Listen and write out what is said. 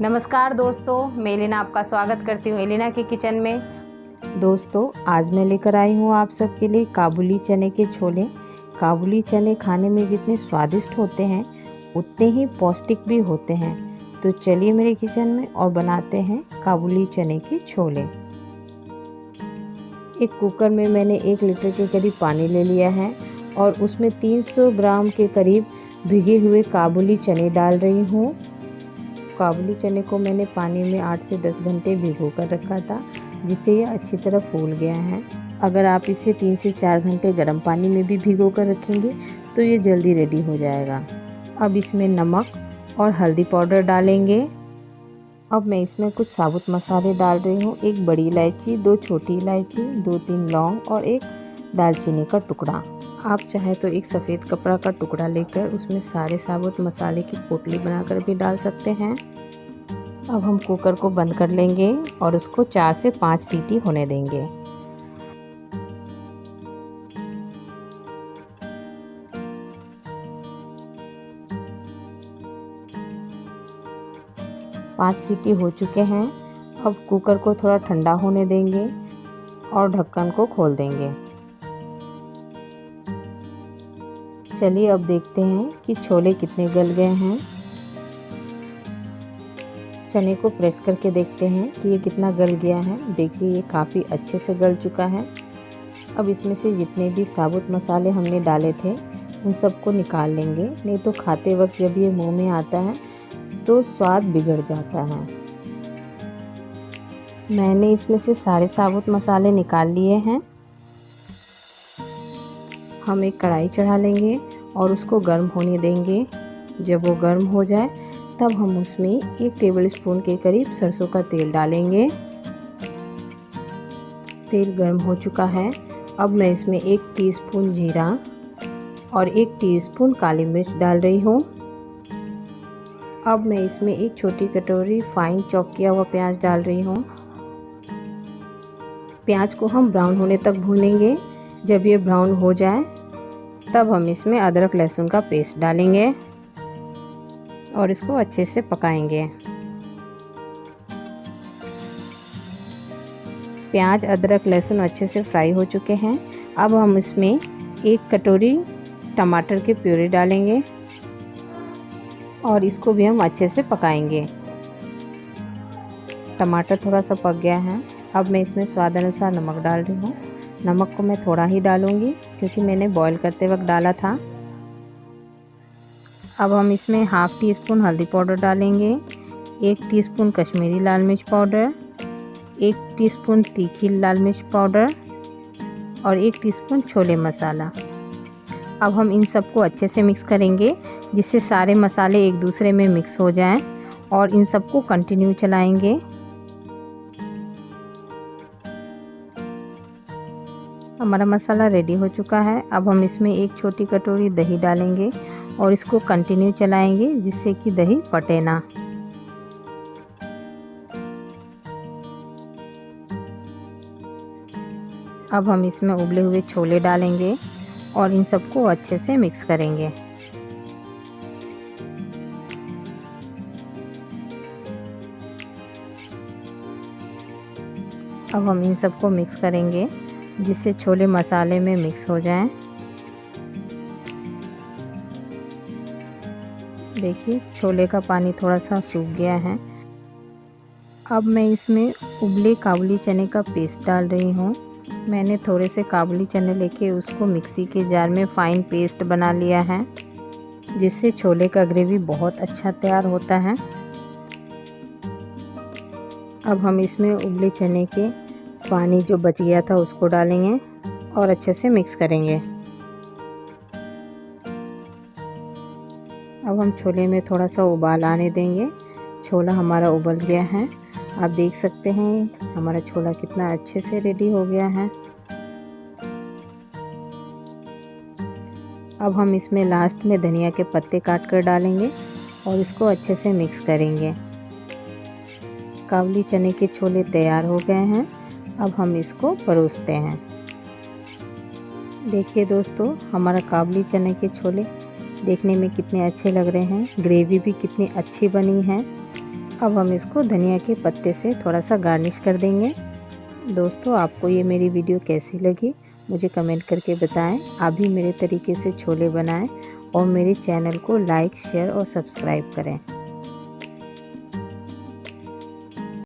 नमस्कार दोस्तों, मैं एलिना आपका स्वागत करती हूँ एलिना के किचन में। दोस्तों, आज मैं लेकर आई हूँ आप सबके लिए काबुली चने के छोले। काबुली चने खाने में जितने स्वादिष्ट होते हैं उतने ही पौष्टिक भी होते हैं। तो चलिए मेरे किचन में और बनाते हैं काबुली चने के छोले। एक कुकर में मैंने 1 लीटर के करीब पानी ले लिया है और उसमें 300 ग्राम के करीब भिगे हुए काबुली चने डाल रही हूँ। काबुली चने को मैंने पानी में 8 से 10 घंटे भिगो कर रखा था, जिससे ये अच्छी तरह फूल गया है। अगर आप इसे 3 से 4 घंटे गर्म पानी में भी भिगो कर रखेंगे तो ये जल्दी रेडी हो जाएगा। अब इसमें नमक और हल्दी पाउडर डालेंगे। अब मैं इसमें कुछ साबुत मसाले डाल रही हूँ। 1 बड़ी इलायची, 2 छोटी इलायची, 2-3 लौंग और 1 दालचीनी का टुकड़ा। आप चाहे तो एक सफ़ेद कपड़ा का टुकड़ा लेकर उसमें सारे साबुत मसाले की पोटली बनाकर भी डाल सकते हैं। अब हम कुकर को बंद कर लेंगे और उसको 4 से 5 सीटी होने देंगे। पाँच सीटी हो चुके हैं। अब कुकर को थोड़ा ठंडा होने देंगे और ढक्कन को खोल देंगे। चलिए अब देखते हैं कि छोले कितने गल गए हैं। चने को प्रेस करके देखते हैं कि ये कितना गल गया है। देखिए, ये काफ़ी अच्छे से गल चुका है। अब इसमें से जितने भी साबुत मसाले हमने डाले थे उन सबको निकाल लेंगे, नहीं तो खाते वक्त जब ये मुंह में आता है तो स्वाद बिगड़ जाता है। मैंने इसमें से सारे साबुत मसाले निकाल लिए हैं। हम एक कढ़ाई चढ़ा लेंगे और उसको गर्म होने देंगे। जब वो गर्म हो जाए तब हम उसमें 1 टेबल स्पून के करीब सरसों का तेल डालेंगे। तेल गर्म हो चुका है। अब मैं इसमें 1 टीस्पून जीरा और 1 टीस्पून काली मिर्च डाल रही हूँ। अब मैं इसमें 1 छोटी कटोरी फाइन चॉप किया हुआ प्याज डाल रही हूँ। प्याज को हम ब्राउन होने तक भूनेंगे। जब ये ब्राउन हो जाए तब हम इसमें अदरक लहसुन का पेस्ट डालेंगे और इसको अच्छे से पकाएंगे। प्याज, अदरक, लहसुन अच्छे से फ्राई हो चुके हैं। अब हम इसमें 1 कटोरी टमाटर के प्यूरी डालेंगे और इसको भी हम अच्छे से पकाएंगे। टमाटर थोड़ा सा पक गया है। अब मैं इसमें स्वाद अनुसार नमक डाल रही हूँ। नमक को मैं थोड़ा ही डालूंगी क्योंकि मैंने बॉईल करते वक्त डाला था। अब हम इसमें ½ टीस्पून हल्दी पाउडर डालेंगे, 1 टीस्पून कश्मीरी लाल मिर्च पाउडर, 1 टीस्पून तीखी लाल मिर्च पाउडर और 1 टीस्पून छोले मसाला। अब हम इन सबको अच्छे से मिक्स करेंगे जिससे सारे मसाले एक दूसरे में मिक्स हो जाएं और इन सबको कंटिन्यू चलाएंगे। हमारा मसाला रेडी हो चुका है। अब हम इसमें 1 छोटी कटोरी दही डालेंगे और इसको कंटिन्यू चलाएंगे जिससे कि दही फटे ना। अब हम इसमें उबले हुए छोले डालेंगे और इन सबको अच्छे से मिक्स करेंगे। अब हम इन सबको मिक्स करेंगे जिससे छोले मसाले में मिक्स हो जाएं। देखिए, छोले का पानी थोड़ा सा सूख गया है। अब मैं इसमें उबले काबुली चने का पेस्ट डाल रही हूँ। मैंने थोड़े से काबुली चने लेके उसको मिक्सी के जार में फाइन पेस्ट बना लिया है, जिससे छोले का ग्रेवी बहुत अच्छा तैयार होता है। अब हम इसमें उबले चने के पानी जो बच गया था उसको डालेंगे और अच्छे से मिक्स करेंगे। अब हम छोले में थोड़ा सा उबाल आने देंगे। छोला हमारा उबल गया है। आप देख सकते हैं हमारा छोला कितना अच्छे से रेडी हो गया है। अब हम इसमें लास्ट में धनिया के पत्ते काट कर डालेंगे और इसको अच्छे से मिक्स करेंगे। काबुली चने के छोले तैयार हो गए हैं। अब हम इसको परोसते हैं। देखिए दोस्तों, हमारा काबुली चने के छोले देखने में कितने अच्छे लग रहे हैं। ग्रेवी भी कितनी अच्छी बनी है। अब हम इसको धनिया के पत्ते से थोड़ा सा गार्निश कर देंगे। दोस्तों, आपको ये मेरी वीडियो कैसी लगी मुझे कमेंट करके बताएं। आप भी मेरे तरीके से छोले बनाएं और मेरे चैनल को लाइक, शेयर और सब्सक्राइब करें।